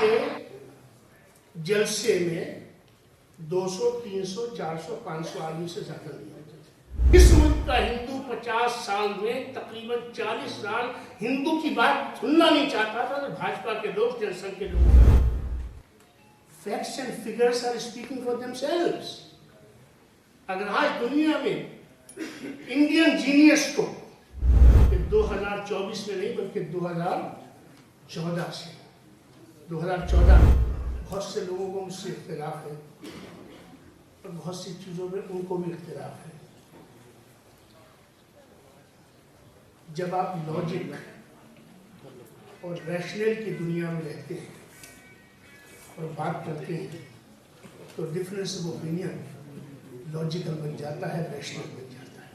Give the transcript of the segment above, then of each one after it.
के जलसे में 200, 300, 400, 500 आदमी से ज्यादा नहीं होते थे। इस मुल्क का हिंदू 50 साल में तकरीबन 40 साल हिंदू की बात सुनना नहीं चाहता था। तो भाजपा के लोग, जनसंघ के लोग, facts and figures are speaking for themselves. अगर आज दुनिया में इंडियन जीनियस को 2024 में नहीं बल्कि 2014 से 2014 में बहुत से लोगों को मुझसे इख्तिलाफ है और बहुत सी चीज़ों में उनको भी इख्तिलाफ है। जब आप लॉजिक और रैशनल की दुनिया में रहते हैं और बात करते हैं तो डिफरेंस ऑफ ओपिनियन लॉजिकल बन जाता है, रैशनल बन जाता है।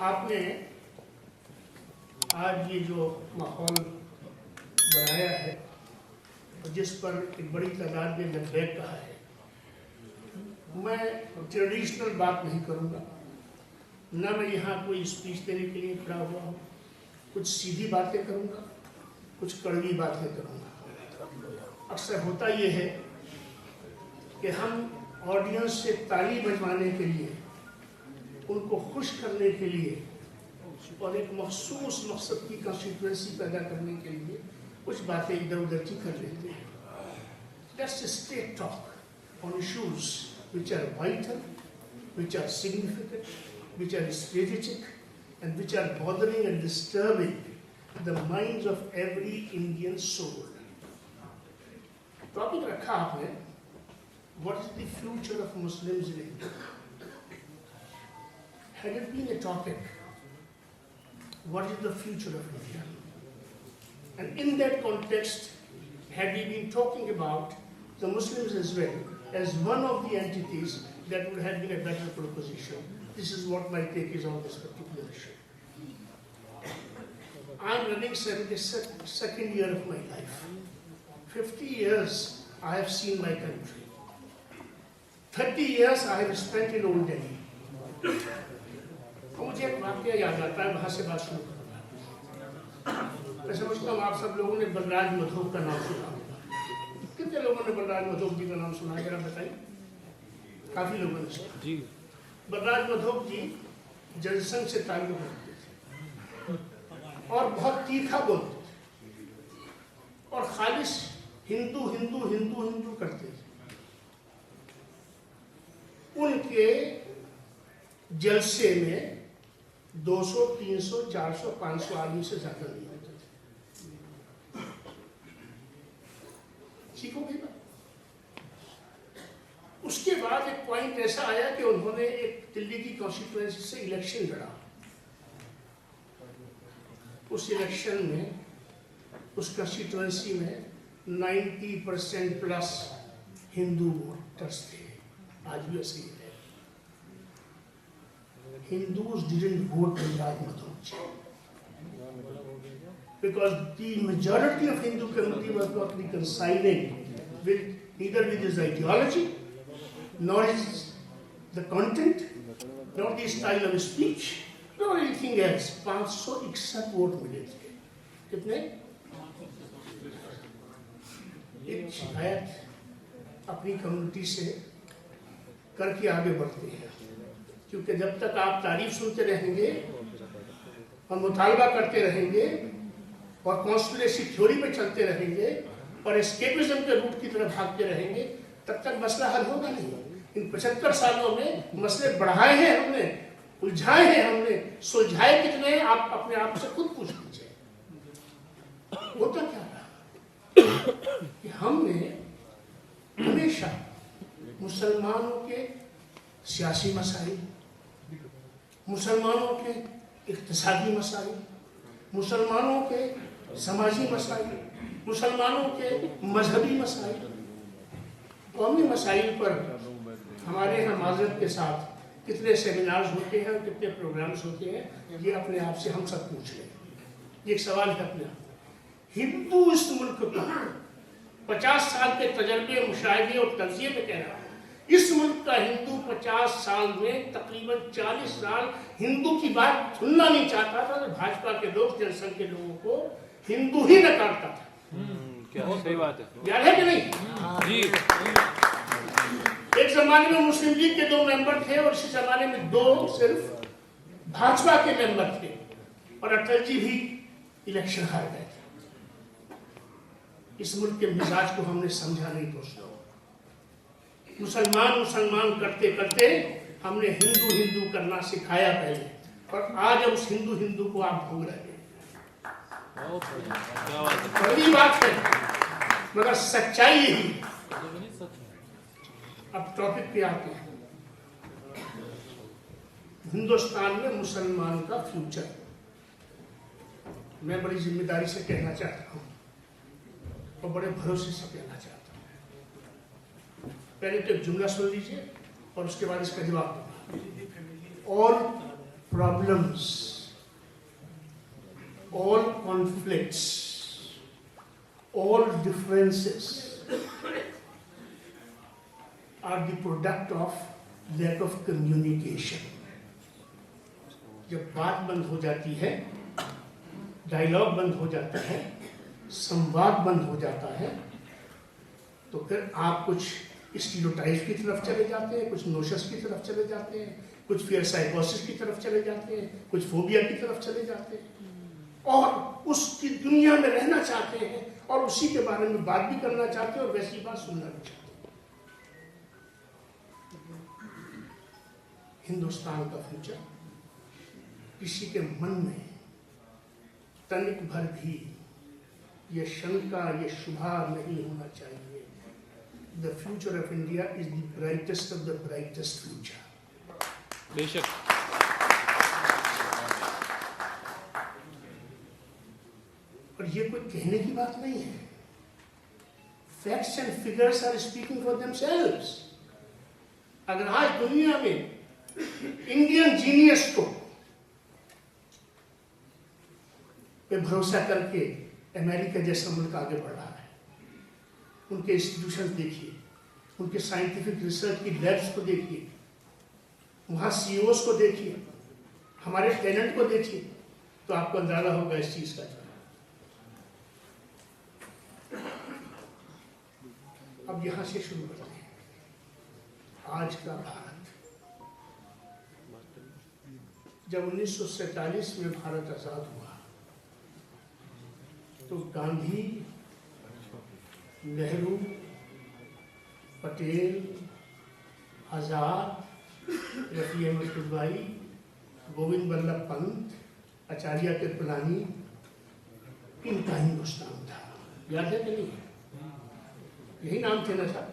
आपने आज ये जो माहौल बनाया है जिस पर एक बड़ी तादाद में लबैक कहा है, मैं ट्रेडिशनल बात नहीं करूँगा, न मैं यहाँ कोई स्पीच देने के लिए खड़ा हुआ हूँ। कुछ सीधी बातें करूँगा, कुछ कड़वी बातें करूँगा। अक्सर होता ये है कि हम ऑडियंस से ताली बजवाने के लिए, उनको खुश करने के लिए और एक मखसूस मकसद की कंस्टिट्यूएंसी पैदा करने के लिए कुछ बातें इधर उधर की कर लेते हैं। Let's straight talk on issues which are vital, which are significant, which are strategic, and which are bothering and disturbing the minds of every Indian soul. Topic रखा आपने, what is the future of Muslims in India? Had it been a topic, what is the future of India? And in that context, had we been talking about the Muslims as well as one of the entities, that would have been a better proposition. This is what my take is on this particular issue. I am running 72nd year of my life. 50 years I have seen my country. 30 years I have spent in Old Delhi. मुझे एक वाक्य याद आता है, वहाँ से बात शुरू करूँगा। मैं समझता हूँ आप सब लोगों ने बलराज मधोक का नाम सुना होगा। कितने लोगों ने बलराज मधोक जी का नाम सुना है, जरा बताइए। काफी लोगों ने सुना जी। बलराज मधोक जी जनसंघ से ताल्लुक रखते थे और बहुत तीखा बोलते थे और खालिश हिंदू हिंदू हिंदू हिंदू करते थे। उनके जलसे में 200, 300, 400, 500 आदमी से ज्यादा नहीं होते थे। ठीक हो गई बात। उसके बाद एक पॉइंट ऐसा आया कि उन्होंने एक दिल्ली की कॉन्स्टिट्यूएंसी से इलेक्शन लड़ा। उस इलेक्शन में, उस कॉन्स्टिट्यूएंसी में 90% प्लस हिंदू वोटर्स थे। आज भी ऐसे ही है। Hindus didn't vote Bajraj Madhok because the majority of Hindu community was not reconciling with neither with his ideology, nor his the content, nor the style of speech, nor anything else. 561 vote मिले थे। कितने? एक शिकायत अपनी community से करके आगे बढ़ते हैं, क्योंकि जब तक आप तारीफ सुनते रहेंगे और मुतालबा करते रहेंगे और कॉन्स्पिरेसी थ्योरी पे चलते रहेंगे और एस्केपिज्म के रूट की तरफ भागते रहेंगे, तब तक मसला हल होगा नहीं। इन 75 सालों में मसले बढ़ाए हैं हमने, उलझाए हैं हमने, सुलझाए कितने आप अपने आप से खुद पूछ लीजिए। होता क्या रहा कि हमने हमेशा मुसलमानों के सियासी मसाइल, मुसलमानों के इक्तिसादी मसाइल, मुसलमानों के समाजी मसाइल, मुसलमानों के मजहबी मसाइल, कौमी मसाइल पर हमारे यहाँ माजरत के साथ कितने सेमिनार्स होते हैं, कितने प्रोग्राम्स होते हैं, ये अपने आप से हम सब पूछ लें। ये एक सवाल है अपने आप। हिंदू इस मुल्क को 50 साल के तजर्बे, मुशाहिदे और तज्जिये में कह रहा है, इस मुल्क का हिंदू 50 साल में तकरीबन 40 साल हिंदू की बात सुनना नहीं चाहता था। तो भाजपा के लोग, जनसंघ के लोगों को हिंदू ही नकारता था। सही बात है। याद है कि नहीं? जी। एक जमाने में मुस्लिम लीग के 2 मेंबर थे और इसी जमाने में 2 सिर्फ भाजपा के मेंबर थे, और अटल जी भी इलेक्शन हार गए थे। इस मुल्क के मिजाज को हमने समझा नहीं दोस्तों। मुसलमान करते करते हमने हिंदू करना सिखाया पहले, और आज हम उस हिंदू को आप भोग रहे हैं। बड़ी बात है, मगर सच्चाई यही है। अब टॉपिक पे आते हैं। हिंदुस्तान में मुसलमान का फ्यूचर, मैं बड़ी जिम्मेदारी से कहना चाहता हूं और बड़े भरोसे से कहना चाहता हूं। पहले तो एक जुमला सुन लीजिए और उसके बाद इसका जवाब दूंगा। All problems, all conflicts, all differences are the product of lack of communication. जब बात बंद हो जाती है, डायलॉग बंद हो जाता है, संवाद बंद हो जाता है, तो फिर आप कुछ स्टीरियोटाइप की तरफ चले जाते हैं, कुछ नोशस की तरफ चले जाते हैं, कुछ फियर साइकोसिस की तरफ चले जाते हैं, कुछ फोबिया की तरफ चले जाते हैं, और उसकी दुनिया में रहना चाहते हैं और उसी के बारे में बात भी करना चाहते हैं और वैसी बात सुनना भी चाहते हैं। हिंदुस्तान का फ्यूचर किसी के मन में तनिक भर भी ये शंका, ये शुभा नहीं होना चाहिए। The future of India is the brightest of the brightest future. बेशक। और ये कोई कहने की बात नहीं है। Facts and figures are speaking for themselves. अगर आज दुनिया में इंडियन जीनियस को पे भरोसा करके अमेरिका जैसा मुल्क आगे बढ़ रहा है, उनके इंस्टीट्यूशन देखिए, उनके साइंटिफिक रिसर्च की लैब्स को देखिए, वहाँ सीईओस को देखिए, हमारे टैलेंट को देखिए, तो आपको अंदाजा होगा इस चीज का। अब यहां से शुरू करते हैं। आज का भारत, जब 1947 में भारत आजाद हुआ तो गांधी, नेहरू, पटेल, आजाद, रफी अहमद किदवाई, गोविंद बल्लभ पंत, आचार्य कृपलानी, इनका हिंदुस्तान था। याद है कि नहीं? यही नाम थे ना साहब।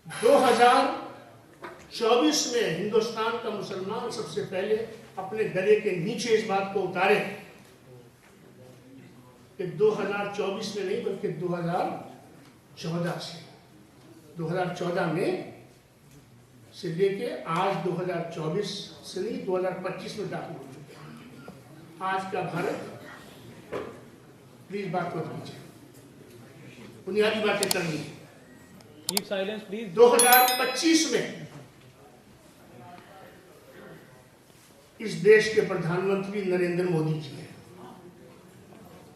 2024 में हिंदुस्तान का मुसलमान सबसे पहले अपने गले के नीचे इस बात को उतारे कि 2024 में नहीं बल्कि 2014 से, 2014 में से लेके आज 2024 से नहीं 2025 में दाखिल हो चुके हैं। आज का भारत, प्लीज बात मत कीजिए, बुनियादी बातें करनी है। Keep silence please. 2025 में इस देश के प्रधानमंत्री नरेंद्र मोदी जी हैं।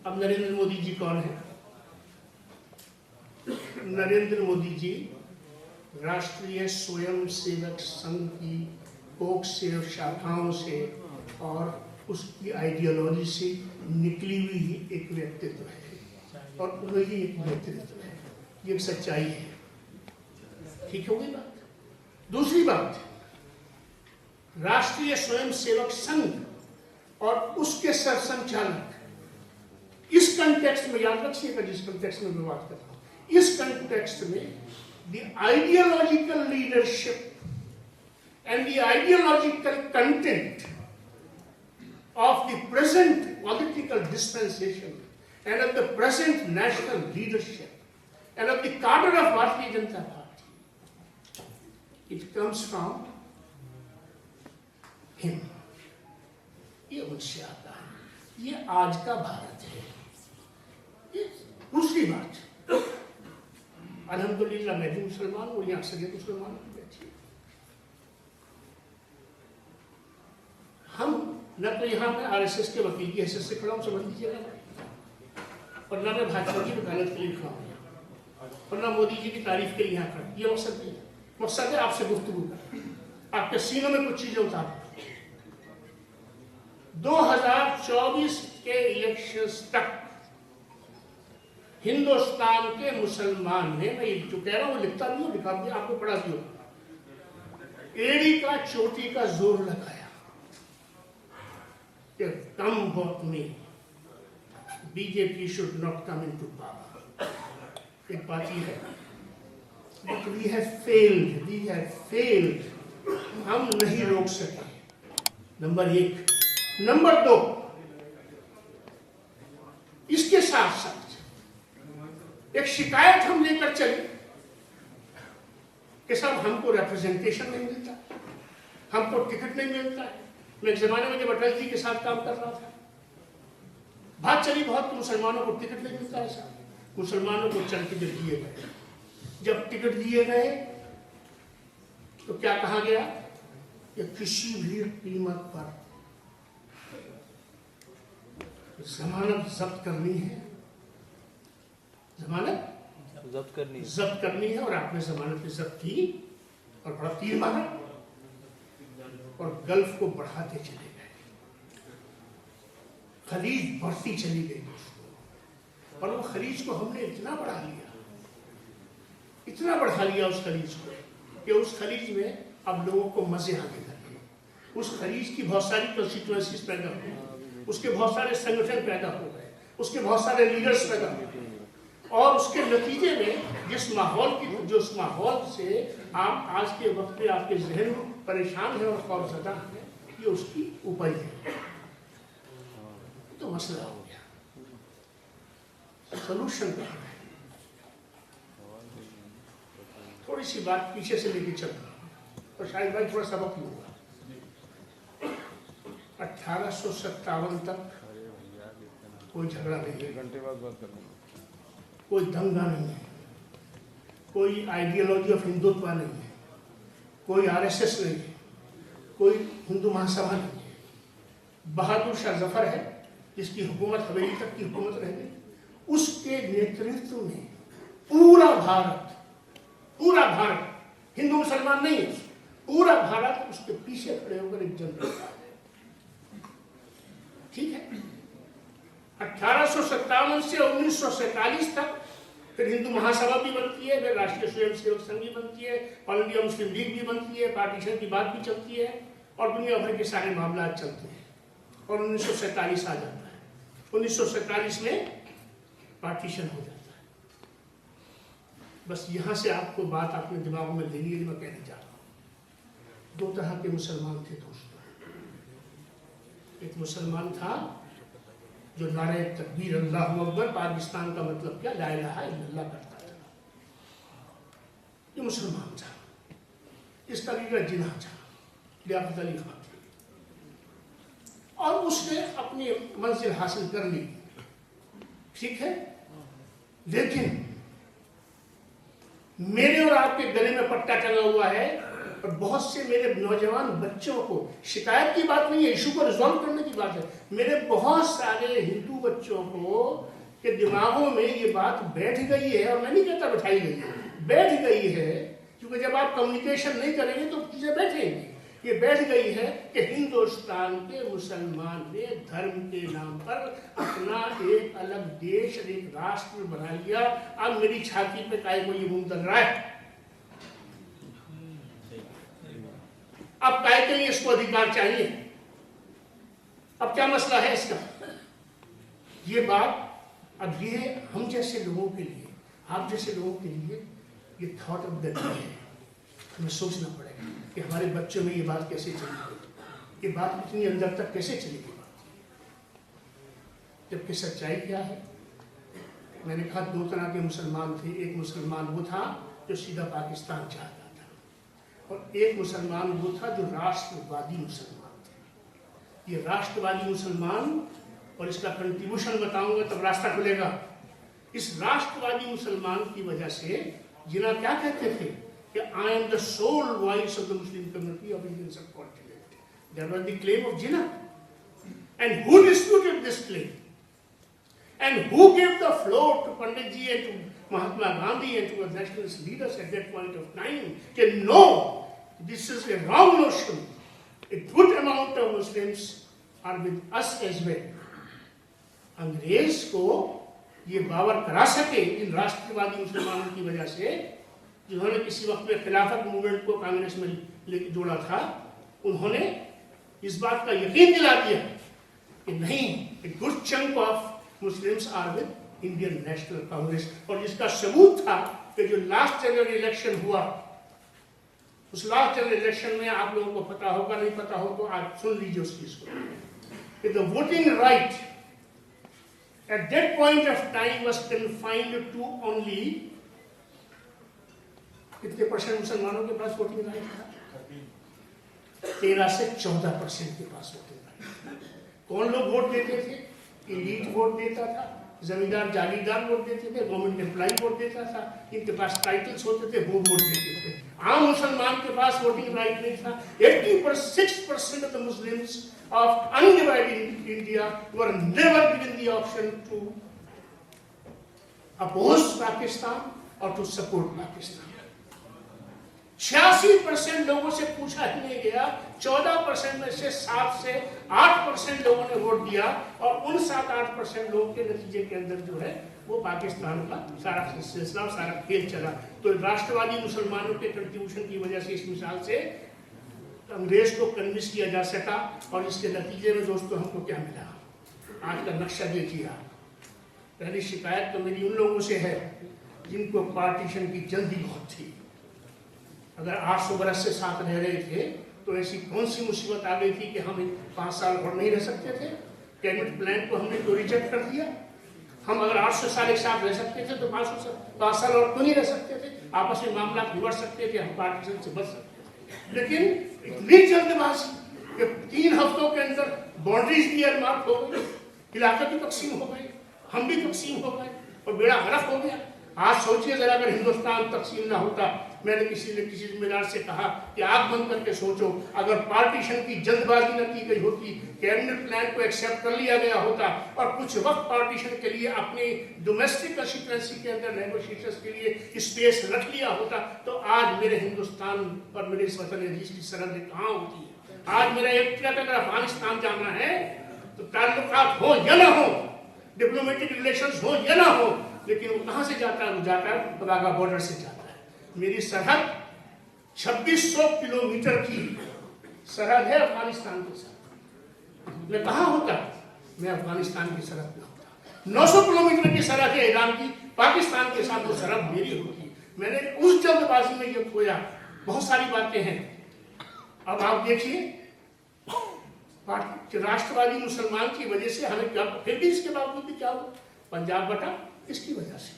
अब नरेंद्र मोदी जी कौन है? नरेंद्र मोदी जी राष्ट्रीय स्वयंसेवक संघ की कोक से और शाखाओं से और उसकी आइडियोलॉजी से निकली हुई ही एक व्यक्तित्व है, और वही एक नेतृत्व है। ये एक सच्चाई है। ठीक हो गई बात। दूसरी बात, राष्ट्रीय स्वयंसेवक संघ और उसके सरसंचालक, इस कंटेक्स्ट में याद रखिएगा, जिस कंटेक्स्ट में मैं बात कर रहा हूं, इस कंटेक्स्ट में the ideological leadership and the ideological content of the present political dispensation and of the present national leadership and of the cadre of Bharatiya Janata Party, it comes from him. ये उनसे आता है, ये आज का भारत है। ये दूसरी बात, अल्हम्दुलिल्लाह मैं भी मुसलमान हूँ, यहाँ अक्सरियत मुसलमान बैठी। हम न तो यहाँ पे आरएसएस के वकील की हैसियत से खड़ा हूँ, समझ लीजिएगा, और ना मैं भाजपा की वकालत के लिए खड़ा हूँ और ना मोदी जी की तारीफ के लिए यहाँ खड़ा। ये मकसद नहीं है। मकसद है आपसे गुफ्तगू करना, आपके सीनों में कुछ चीजें उतार। 2024 के इलेक्शंस तक हिंदुस्तान के मुसलमान ने, मैं जो कह रहा हूँ लिखता भी हूँ, लिखा भी आपको पढ़ा भी होगा, एड़ी का चोटी का जोर लगाया कि कम वोट में BJP should not come into power. एक बात ये है, बट वी हैव फेल्ड, हम नहीं रोक सके, नंबर 1। नंबर 2, इसके साथ साथ एक शिकायत हम लेकर चले कि साहब हमको रिप्रेजेंटेशन नहीं मिलता, हमको टिकट नहीं मिलता है। मैं एक जमाने में जब अटल जी के साथ काम कर रहा था, बात चली बहुत, मुसलमानों को टिकट नहीं मिलता है साहब। मुसलमानों को चल टिकट दिए गए, जब टिकट दिए गए तो क्या कहा गया कि किसी भी कीमत पर जमानत जब्त करनी है, जमानत जब्त करनी है। और आपने जमानत की जब्त की और बड़ा तीर मारा और गल्फ को बढ़ाते चले गए, खलीज बढ़ती चली गई दोस्तों। और वो खलीज को हमने इतना बढ़ा लिया उस खलीज को कि उस खलीज में अब लोगों को मजे आने लगे। उस खलीज की बहुत सारी कंस्टिट्यूएंसीज पैदा हो गई, उसके बहुत सारे संगठन पैदा हो गए, उसके बहुत सारे लीडर्स पैदा हो गए, और उसके नतीजे में जिस माहौल से आप आज के वक्त में आपके जहन परेशान है और खौफजदा है, ये उसकी ऊपर है। तो मसला हो गया, सोल्यूशन क्या है? थोड़ी सी बात पीछे से लेके चल रहा हूं और शायद भाई थोड़ा सबक लूंगा। 1857 तक कोई झगड़ा नहीं है, घंटे बाद बात करना, कोई दंगा नहीं है, कोई आइडियोलॉजी ऑफ हिंदुत्व नहीं है, कोई आरएसएस नहीं है, कोई हिंदू महासभा नहीं है। बहादुर शाह जफर है जिसकी हुकूमत हवेली तक की हुकूमत रह गई, उसके नेतृत्व में पूरा भारत हिंदू मुसलमान नहीं है, पूरा भारत उसके पीछे खड़े होकर एक जंग करता है। ठीक है, 1857 से 1947 तक फिर हिंदू महासभा भी बनती है, फिर राष्ट्रीय स्वयंसेवक संघ भी बनती है, ऑल इंडिया मुस्लिम लीग भी बनती है, पार्टीशन की बात भी चलती है और दुनिया भर के सारे मामला चलते हैं। और 1947 आ जाता है, 1947 में पार्टीशन हो जाता है। बस यहाँ से आपको बात अपने दिमाग में लेनी है, मैं कहने जा रहा हूँ। 2 तरह के मुसलमान थे दोस्तों। एक मुसलमान था जो नारे तकबीर अल्लाहु अकबर, पाकिस्तान का मतलब क्या, ला इलाहा इल्लल्लाह करता था। ये मुसलमान था, इसका लीडर जिन्ना था, लियाकत अली खान थे, और उसने अपनी मंजिल हासिल कर ली। ठीक है, लेकिन मेरे और आपके गले में पट्टा टंगा हुआ है और बहुत से मेरे नौजवान बच्चों को, शिकायत की बात नहीं है, इशू को रिजॉल्व करने की बात है, मेरे बहुत सारे हिंदू बच्चों को के दिमागों में ये बात बैठ गई है, और मैं नहीं कहता बैठाई गई है, बैठ गई है, क्योंकि जब आप कम्युनिकेशन नहीं करेंगे तो चीजें बैठेंगी। ये बैठ गई है कि हिंदुस्तान के मुसलमान ने धर्म के नाम पर अपना एक अलग देश, एक राष्ट्र बना लिया। अब मेरी छाती पे काय को ये मुंह दल रहा है, अब काय के लिए इसको अधिकार चाहिए, अब क्या मसला है इसका? ये बात अब ये हम जैसे लोगों के लिए, आप जैसे लोगों के लिए ये थॉट ऑफ द डे है। हमें सोचना पड़ेगा कि हमारे बच्चों में ये बात कैसे चलेगी, ये बात इतनी अंदर तक कैसे चलेगी। जबकि सच्चाई क्या है? मैंने कहा 2 तरह के मुसलमान थे। एक मुसलमान वो था जो सीधा पाकिस्तान चाहता था, और एक मुसलमान वो था जो राष्ट्रवादी मुसलमान थे। ये राष्ट्रवादी मुसलमान, और इसका कंट्रीब्यूशन बताऊंगा तब रास्ता खुलेगा। इस राष्ट्रवादी मुसलमान की वजह से जिन्ना क्या कहते थे कि I am the sole voice of the Muslim community of Indian subcontinent, that was the claim of Jinnah, and who disputed this claim? And who gave the floor to Pandit ji and to Mahatma Gandhi and to the nationalist leaders at that point of time? That no, this is a wrong notion. A good amount of Muslims are with us as well. अंग्रेज को ये बावर करा सके इन राष्ट्रवादी मुसलमानों की वजह से, जिन्होंने किसी वक्त में खिलाफत मूवमेंट को कांग्रेस में लेके जोड़ा था, उन्होंने इस बात का यकीन दिला दिया कि नहीं, a good chunk of Muslims are with Indian National Congress. और जिसका सबूत था कि जो लास्ट जनरल इलेक्शन हुआ, उस लास्ट जनरल इलेक्शन में आप लोगों को पता होगा, नहीं पता हो तो आज सुन लीजिए उस चीज को, कि the voting right at that point of time was confined to only कितने परसेंट मुसलमानों के पास वोटिंग राइट था? 13 से 14% के पास वोटिंग राइट। कौन लोग वोट देते थे? एलीट वोट देता था, जमींदार जागीरदार वोट देते थे, गवर्नमेंट एम्प्लॉय वोट देता था, इनके पास टाइटल्स होते थे, वो वोट देते थे। आम मुसलमान के पास वोटिंग राइट नहीं था। 86% of the Muslims of undivided India were never given the option to oppose Pakistan or to support Pakistan. 86% लोगों से पूछा ही नहीं गया। 14% में से 7 से 8% लोगों ने वोट दिया, और उन 7-8% लोगों के नतीजे के अंदर जो है वो पाकिस्तान का सारा सिलसिला, सारा खेल चला। तो राष्ट्रवादी मुसलमानों के कंट्रीब्यूशन की वजह से, इस मिसाल से अंग्रेज को कन्विंस किया जा सका, और इसके नतीजे में दोस्तों हमको क्या मिला? आज का नक्शा देखिए आप। पहली शिकायत तो मेरी उन लोगों से है जिनको पार्टीशन की जल्दी बहुत थी। अगर 800 बरस से साथ रह रहे थे तो ऐसी कौन सी मुसीबत आ गई थी कि हम 5 साल और नहीं रह सकते थे? कैबिनेट प्लान को हमने तो रिजेक्ट कर दिया। हम अगर 800 साल एक साथ रह सकते थे तो 5 साल और क्यों नहीं रह सकते थे? आपस में मामला बिगड़ सकते थे, हम पार्टीशन से बच सकते थे। लेकिन इतनी जल्दबाजी कि 3 हफ्तों के अंदर बाउंड्रीज भी एयरमार्क हो गई, इलाके भी तकसीम हो गए, हम भी तकसीम हो गए, और बेड़ा गर्क हो गया। आज सोचिए जरा, अगर हिंदुस्तान तकसीम ना होता, मैंने किसी जिम्मेदार से कहा कि आंख बंद करके सोचो, अगर पार्टीशन की जल्दबाजी न की गई होती, कैबिनेट प्लान को एक्सेप्ट कर लिया गया होता, और कुछ वक्त पार्टीशन के लिए अपनी डोमेस्टिक कंस्टिट्यूएंसी के अंदर नेगोशिएशंस के लिए स्पेस रख लिया होता, तो आज मेरे हिंदुस्तान और मेरे इस वतन अजीज की सरहदें कहाँ होती है? आज मेरा एक टिकट अगर अफगानिस्तान जाना है तो ताल्लुकात हो या ना हो, डिप्लोमेटिक रिलेशंस हो या ना हो, लेकिन वो कहाँ से जाता है? वो जाता है वाघा बॉर्डर से जाता है। मेरी सरहद 2600 किलोमीटर की सरहद है अफगानिस्तान के साथ। मैं कहाँ होता? मैं अफगानिस्तान की सरहद में होता। 900 किलोमीटर की सरहद है ईरान की, पाकिस्तान के साथ वो सरहद मेरी होती। मैंने उस जल्दबाजी में ये खोया। बहुत सारी बातें हैं। अब आप देखिए, राष्ट्रवादी मुसलमान की वजह से हमें क्या, फिर भी इसके बावजूद भी क्या हुआ? पंजाब बटा किसकी वजह से?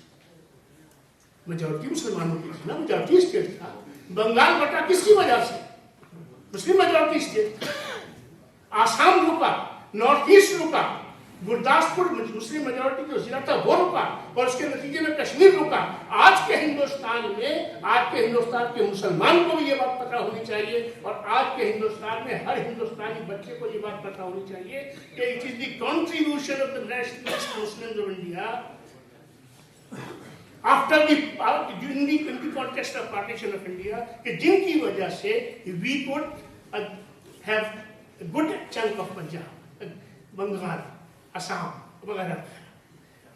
मेजॉरिटी मुसलमानों की थी ना, मेजॉरिटी स्टेट था। बंगाल बटा किसकी वजह से? मुस्लिम मेजॉरिटी स्टेट था। आसाम रुका, नॉर्थ ईस्ट रुका, गुरदासपुर मुस्लिम मेजॉरिटी जो जिला था वो रुका, और उसके नतीजे में कश्मीर रुका। आज के हिंदुस्तान में, आज के हिंदुस्तान के मुसलमान को भी ये बात पता होनी चाहिए, और आज के हिंदुस्तान में हर हिंदुस्तानी बच्चे को ये बात पता होनी चाहिए कि it is the contribution of the nationalist Muslims of India after during the context of partition of India, कि जिनकी वजह से we could have good chunk of Punjab, Bengal, Assam वगैरह।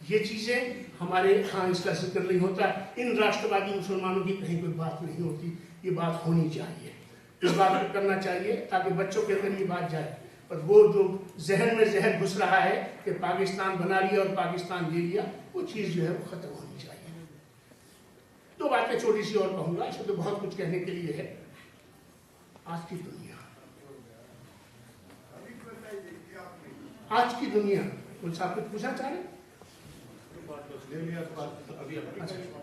ये चीजें हमारे यहाँ इसका जिक्र नहीं होता। इन राष्ट्रवादी मुसलमानों की कहीं कोई बात नहीं होती। ये बात होनी चाहिए, इस बात को करना चाहिए ताकि बच्चों के अंदर ये बात जाए। और वो जो जहन में जहर घुस रहा है कि पाकिस्तान बना लिया और पाकिस्तान ले लिया, वो चीज जो है वो खत्म होनी चाहिए। 2 बातें छोटी सी और कहूंगा, इसमें तो बहुत कुछ कहने के लिए है। आज की दुनिया, आज की दुनिया, कुछ आप कुछ पूछना चाह रहे?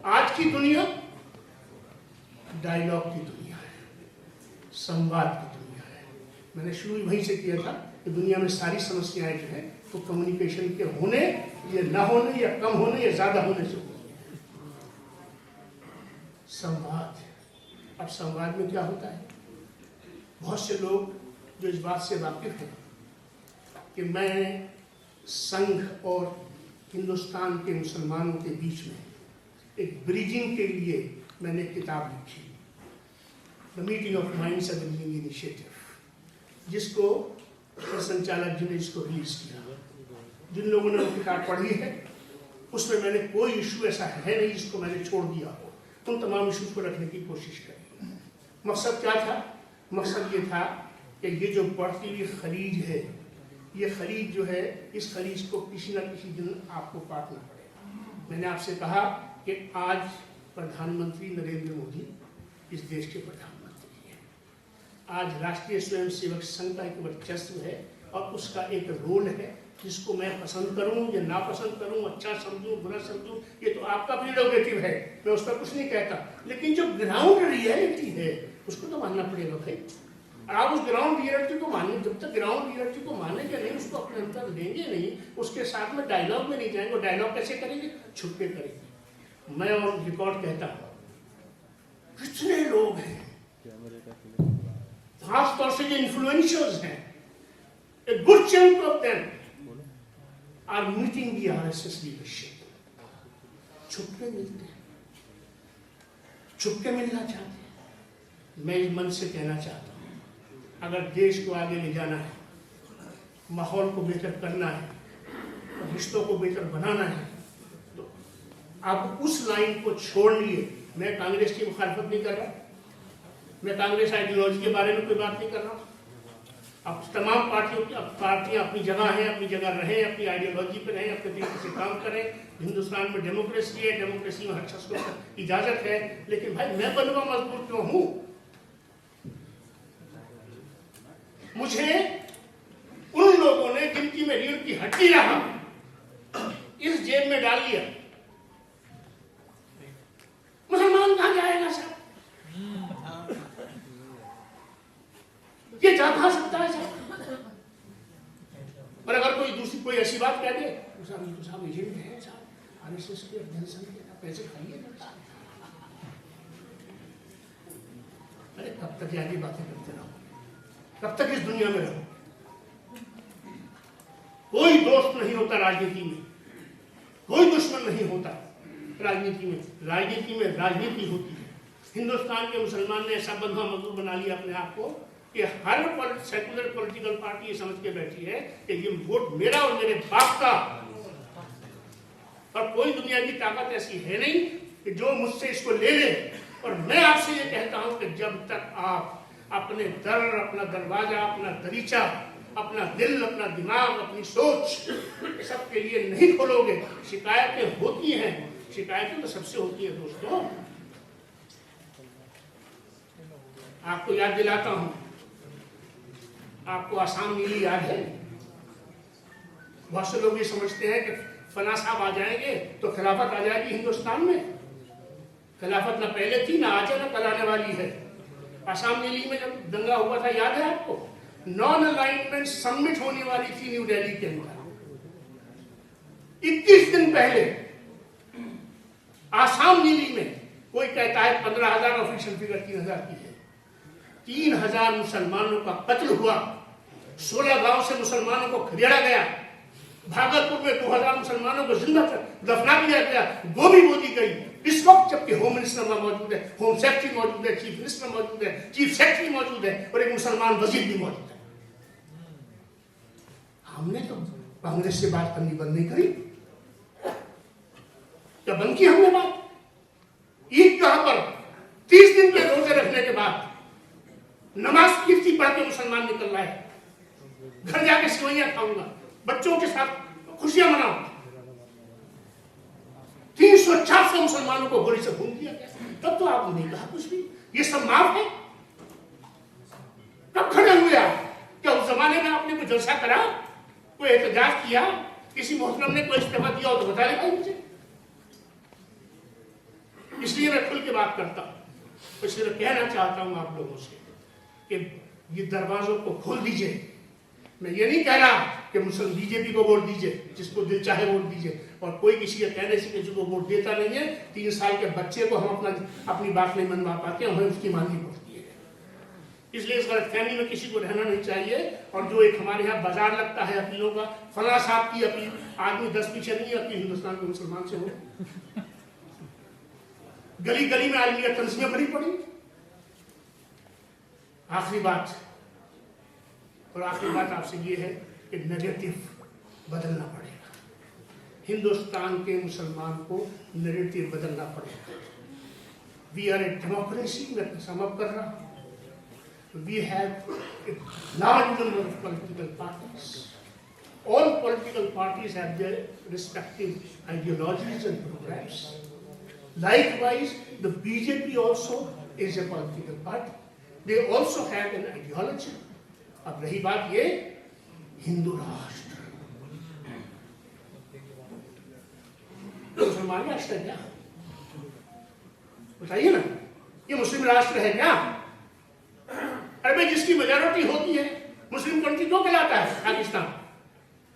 आज की दुनिया डायलॉग की दुनिया है, संवाद की दुनिया है। मैंने शुरू वहीं से किया था कि दुनिया में सारी समस्याएं जो है वो कम्युनिकेशन के होने या न होने या कम होने या ज्यादा होने से होती है। संवाद, अब संवाद में क्या होता है? बहुत से लोग जो इस बात से वाकिफ हैं कि मैं संघ और हिंदुस्तान के मुसलमानों के बीच में एक ब्रिजिंग के लिए मैंने किताब लिखी, the meeting of minds and bridging initiative, जिसको संचालक जी ने इसको रिलीज किया। जिन लोगों ने वो किताब पढ़ी है उसमें मैंने कोई इशू ऐसा है नहीं जिसको मैंने छोड़ दिया हो, उन तमाम इशूज को रखने की कोशिश करी। मकसद क्या था? मकसद ये था कि ये जो बढ़ती हुई खलीज है, ये खलीज जो है, इस खलीज को किसी न किसी दिन आपको काटना पड़ेगा। मैंने आपसे कहा कि आज प्रधानमंत्री नरेंद्र मोदी इस देश के प्रधानमंत्री हैं। आज राष्ट्रीय स्वयंसेवक संघ का एक वर्चस्व है और उसका एक रोल है, जिसको मैं पसंद करूं या नापसंद करूं, अच्छा समझूं बुरा समझूं, ये तो आपका प्रेरोगेटिव है, मैं उस पर कुछ नहीं कहता। लेकिन जो ग्राउंड रियलिटी है उसको तो मानना पड़ेगा भाई। और आप उस ग्राउंड रियलिटी को माने, जब तक ग्राउंड रियलिटी को मानेंगे नहीं, उसको अपने अंदर लेंगे नहीं, उसके साथ में डायलॉग में नहीं जाएंगे। डायलॉग कैसे करेंगे? छुप के करेंगे। मैं और रिकॉर्ड कहता हूँ, कितने लोग हैं खासतौर से जो इन्फ्लुएंशियल्स हैं, a good chunk of them are meeting the RSS leadership। छुप के मिलते हैं, छुप के मिलना चाहते हैं। मैं इस मन से कहना चाहता हूँ, अगर देश को आगे ले जाना है, माहौल को बेहतर करना है, रिश्तों को बेहतर बनाना है, तो आप उस लाइन को छोड़िए। मैं कांग्रेस की मुखालफत नहीं कर रहा, मैं कांग्रेस आइडियोलॉजी के बारे में कोई बात नहीं कर रहा। अब तमाम पार्टियां अपनी जगह हैं, अपनी जगह रहें, अपनी आइडियोलॉजी पे रहें, अपने तरीके से काम करें। हिंदुस्तान में डेमोक्रेसी है, डेमोक्रेसी में हर शख्स को इजाजत है। लेकिन भाई मैं बनवा मजबूर क्यों हूं? मुझे उन लोगों ने जिनकी मैं रीढ़ की हड्डी रहा, इस जेब में डाल लिया। मुसलमान कहां जाएगा साहब? ये जा कहां सकता है साहब? और अगर कोई ऐसी बात कह दे तो साहब एजेंट है साहब, आरएसएस के जनसंघ के, पैसे खाइए। अरे कब तक याद बातें करते रहो? कब तक इस दुनिया में रहो? कोई दोस्त नहीं होता राजनीति में, कोई दुश्मन नहीं होता राजनीति में। राजनीति में राजनीति होती है। हिंदुस्तान के मुसलमान ने ऐसा बंधा मजदूर बना लिया अपने आप को कि हर सेकुलर पॉलिटिकल पार्टी ये समझ के बैठी है कि ये वोट मेरा और मेरे बाप का, और कोई दुनिया की ताकत ऐसी है नहीं कि जो मुझसे इसको ले ले। और मैं आपसे ये कहता हूं कि जब तक आप अपने दर, अपना दरवाजा, अपना दरीचा, अपना दिल, अपना दिमाग, अपनी सोच सबके लिए नहीं खोलोगे, शिकायतें होती हैं। शिकायतें तो सबसे होती है दोस्तों। आपको याद दिलाता हूं, आपको आसाम नीली याद है? बहुत से लोग ये समझते हैं कि फला साहब आ जाएंगे तो खिलाफत आ जाएगी हिंदुस्तान में। खिलाफत ना पहले थी, ना आज है, ना कल आने वाली है। आसाम नीली में जब दंगा हुआ था, याद है आपको? नॉन अलाइनमेंट समिट होने वाली थी न्यू दिल्ली के अंदर। 21 दिन पहले आसाम नीली में कोई कहता है 15,000, ऑफिशियल फिगर 3,000 की है। 3,000 मुसलमानों का कत्ल हुआ। 16 गांव से मुसलमानों को खदेड़ा गया। भागलपुर में 2,000 मुसलमानों को जिंदा दफना दिया गया। गोभी बोदी गई। इस वक्त जबकि होम मिनिस्टर मौजूद है, होम सेक्रेटरी मौजूद है, चीफ मिनिस्टर मौजूद है, चीफ सेक्रेटरी मौजूद है और एक मुसलमान वजीर भी मौजूद है। हमने तो कांग्रेस से बात करनी बंद नहीं करी। क्या बंद की हमने बात? ईदगाह पर 30 दिन के रोजे रखने के बाद नमाज किफ्ती पढ़ के मुसलमान निकल रहा है, घर जाके सेवइयां खाऊंगा, बच्चों के साथ खुशियां मनाऊंगा। 300-400 मुसलमानों को गोली से भून दिया गया। तब तो आपने नहीं कहा कुछ भी। ये सब माफ है? कब खड़े हुए आप? क्या उस जमाने में आपने कोई जलसा करा, कोई एहतजाज किया, किसी मोहतरम ने कोई इस्तीफा दिया हो तो बता देगा मुझे। इसलिए मैं खुल के बात करता हूं। इसलिए कहना चाहता हूं आप लोगों से कि ये दरवाजों को खोल दीजिए। मैं ये नहीं कह रहा कि मुसलमान बीजेपी को वोट दीजिए, जिसको दिल चाहे वोट दीजिए, और कोई किसी के कहने से किसी को वोट देता नहीं है। 3 साल के बच्चे को हम अपनी बात नहीं मनवा पाते, हमें उसकी माननी पड़ती है। इसलिए इस गलतफहमी में किसी को रहना नहीं चाहिए। और जो एक हमारे यहाँ बाजार लगता है अपीलों का, फला साहब की अपील, आदमी 10 पीछे नहीं अपील हिंदुस्तान के मुसलमान से हो। गली गली में आदमी तंजीमें भरी पड़ी। आखिरी बात आपसे ये है कि नैरेटिव बदलना पड़ेगा। हिंदुस्तान के मुसलमान को नैरेटिव बदलना पड़ेगा। वी आर ए डेमोक्रेसी, मैं समअप कर रहा हूं। We have a large number of political parties. All political parties have their respective ideologies and programs. Likewise, the BJP also is a political party. They also have an ideology. अब रही बात ये हिंदू राष्ट्र, तो मुसलमान राष्ट्र है क्या? बताइए ना, ये मुस्लिम राष्ट्र है क्या? अरे भाई, जिसकी मेजॉरिटी होती है, मुस्लिम कंट्री क्यों कहलाता है पाकिस्तान?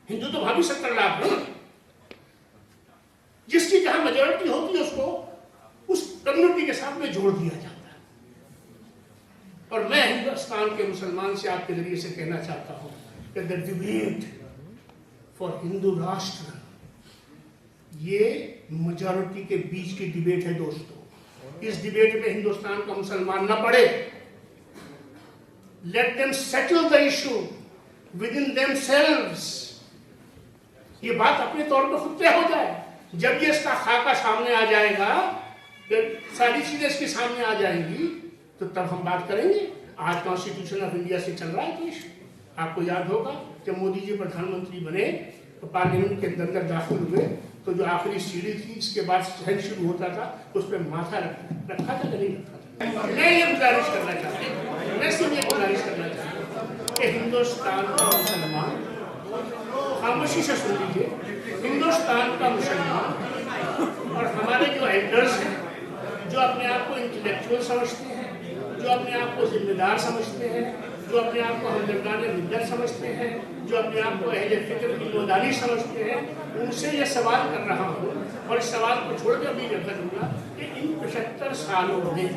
हिंदू तो वहां भी 70 लाख है। जिसकी जहां मेजॉरिटी होती है उसको उस कम्युनिटी के साथ में जोड़ दिया जाता है। और मैं हिंदुस्तान के मुसलमान से आपके जरिए से कहना चाहता हूं कि द डिबेट फॉर हिंदू राष्ट्र ये मेजॉरिटी के बीच की डिबेट है दोस्तों। इस डिबेट में हिंदुस्तान का मुसलमान न पड़े। Let them settle the issue within themselves. ये बात अपने तौर पर खुद तय हो जाए। जब ये इसका खाका सामने आ जाएगा, जब सारी चीजें इसके सामने आ जाएंगी, तो तब हम बात करेंगे। आज कॉन्स्टिट्यूशन ऑफ इंडिया से चल रहा है देश। आपको याद होगा जब मोदी जी प्रधानमंत्री बने तो पार्लियामेंट के अंदर दाखिल हुए, तो जो आखिरी सीढ़ी थी, इसके बाद सहन शुरू होता था, उस पर माथा रखा था कि नहीं रखा था? मैं ये गुजारिश करना चाहता हूँ, मैं सिर्फ ये गुजारिश करना चाहता हूँ कि हिंदुस्तान का मुसलमान, खामोशी से सुन लीजिए, हिंदुस्तान का मुसलमान और हमारे जो एल्डर्स हैं, जो अपने आप को इंटेलेक्चुअल समझते हैं, जो अपने आप को जिम्मेदार समझते हैं, जो अपने आप को हमदर्दान मिल्लत समझते हैं, जो अपने आप को अहले फिक्र की ईमानदारी समझते हैं, उनसे ये सवाल कर रहा हूँ। और इस सवाल को छोड़कर भी रख दूंगा कि इन 75 सालों में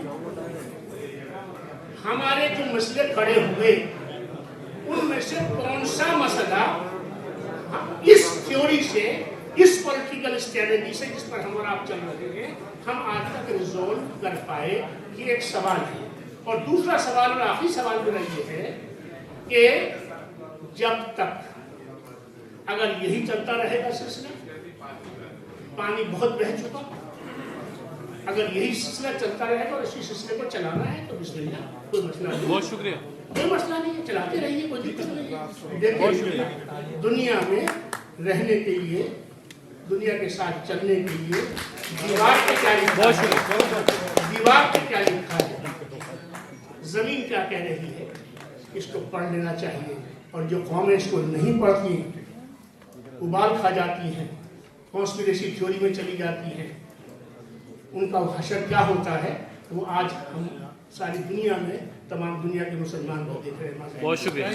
हमारे जो मसले खड़े हुए, उनमें से कौन सा मसला इस थ्योरी से, इस पॉलिटिकल स्ट्रेटेजी से जिस पर हम और आप चल रहे हैं, हम आज तक रिजोल्व कर पाए? ये एक सवाल है। और दूसरा सवाल और आखिरी सवाल मेरा ये है कि जब तक अगर यही चलता रहेगा सिलसिला, पानी बहुत बह चुका, अगर यही सिलसिला चलता रहेगा और इसी सिलसिले को चलाना है तो बिस्मिल्लाह, कोई मसला नहीं। बहुत शुक्रिया। कोई मसला नहीं है, चलाते रहिए, कोई दिक्कत नहीं है। देखिए, दुनिया में रहने के लिए, दुनिया के साथ चलने के लिए दीवार पे क्या लिखा है, दीवार पे क्या लिखा है, जमीन क्या कह रही है, इसको पढ़ लेना चाहिए। और जो कौमें इसको नहीं पढ़ती, उबाल खा जाती हैं, कॉन्स्पिरेसी थ्योरी में चली जाती हैं, उनका हशर क्या होता है, वो आज हम सारी दुनिया में, तमाम दुनिया के मुसलमान को देख रहे हैं। बहुत शुक्रिया।